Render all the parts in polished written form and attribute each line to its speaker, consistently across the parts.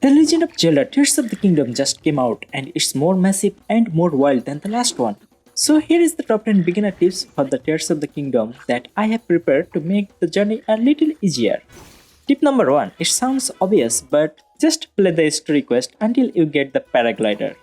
Speaker 1: The Legend of Zelda Tears of the Kingdom just came out and it's more massive and more wild than the last one. So here is the top 10 beginner tips for the Tears of the Kingdom that I have prepared to make the journey a little easier. Tip number 1. It sounds obvious, but just play the story quest until you get the paraglider.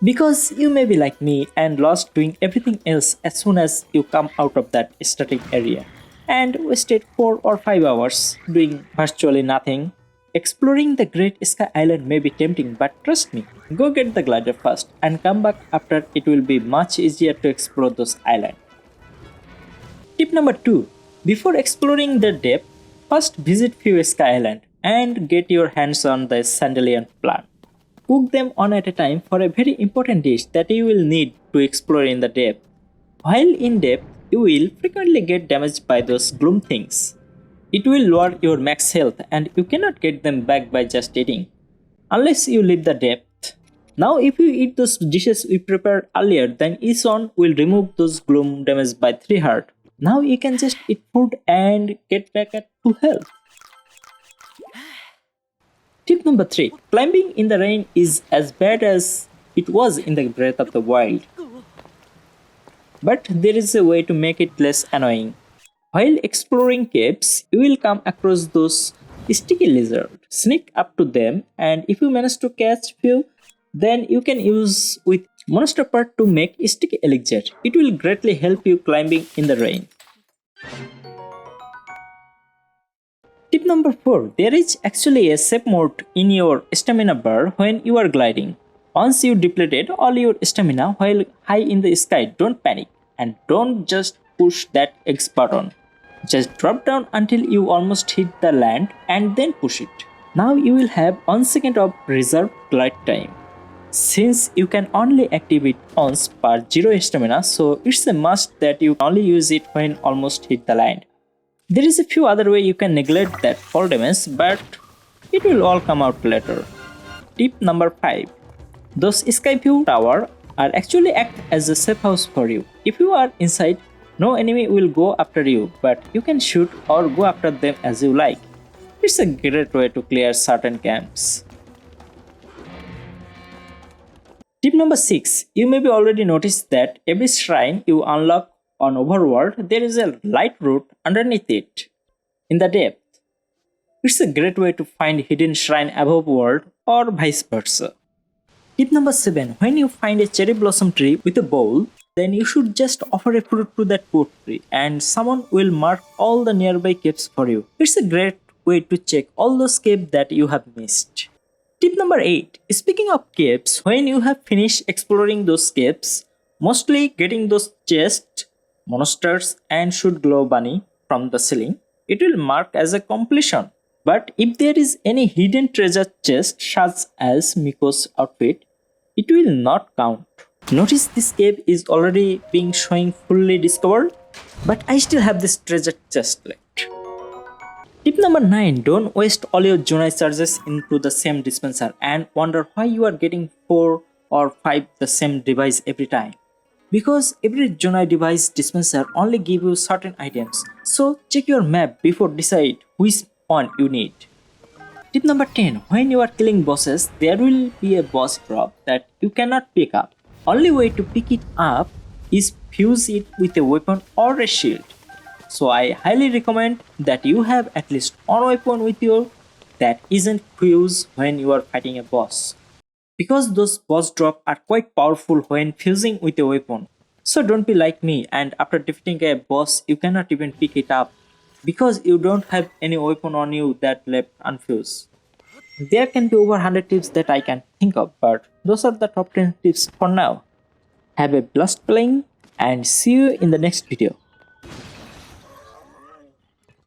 Speaker 1: Because you may be like me and lost doing everything else as soon as you come out of that static area and wasted 4 or 5 hours doing virtually nothing. Exploring the Great Sky Island may be tempting, but trust me, go get the glider first and come back after. It will be much easier to explore those islands. Tip number 2. Before exploring the depth, first visit few Sky Island and get your hands on the sundelion plant. Cook them one at a time for a very important dish that you will need to explore in the depth. While in depth, you will frequently get damaged by those gloom things. It will lower your max health and you cannot get them back by just eating, unless you leave the depth. Now if you eat those dishes we prepared earlier, then each one will remove those gloom damage by 3 heart. Now you can just eat food and get back at full health. Tip number 3. Climbing in the rain is as bad as it was in the Breath of the Wild. But there is a way to make it less annoying. While exploring caves, you will come across those sticky lizards. Sneak up to them, and if you manage to catch few, then you can use with monster part to make sticky elixir. It will greatly help you climbing in the rain. Tip number 4. There is actually a save mode in your stamina bar when you are gliding. Once you depleted all your stamina while high in the sky, don't panic and don't just push that X button. Just drop down until you almost hit the land and then push it. Now you will have 1 second of reserved glide time. Since you can only activate once per 0 stamina, so it's a must that you only use it when almost hit the land. There is a few other way you can neglect that fall damage, but it will all come out later. Tip number 5. Those skyview tower are actually act as a safe house for you. If you are inside, no enemy will go after you, but you can shoot or go after them as you like. It's a great way to clear certain camps. Tip number 6. You may be already noticed that every shrine you unlock on overworld, there is a light route underneath it in the depth. It's a great way to find hidden shrine above world or vice versa. Tip number 7. When you find a cherry blossom tree with a bowl, then you should just offer a fruit to that fruit tree and someone will mark all the nearby caves for you. It's a great way to check all those caves that you have missed. Tip number 8. Speaking of caves, when you have finished exploring those caves, mostly getting those chests, monsters and shoot glow bunny from the ceiling, it will mark as a completion. But if there is any hidden treasure chest such as Miko's outfit, it will not count. Notice this cave is already being showing fully discovered, but I still have this treasure chest left. Tip number 9. Don't waste all your zonai charges into the same dispenser and wonder why you are getting 4 or 5 the same device every time. Because every zonai device dispenser only give you certain items, so check your map before decide which one you need. Tip number 10. When you are killing bosses, there will be a boss drop that you cannot pick up. Only way to pick it up is fuse it with a weapon or a shield. So I highly recommend that you have at least one weapon with you that isn't fused when you are fighting a boss. Because those boss drops are quite powerful when fusing with a weapon. So don't be like me and after defeating a boss you cannot even pick it up because you don't have any weapon on you that left unfused. There can be over 100 tips that I can think of, but those are the top 10 tips for now. Have a blast playing and see you in the next video.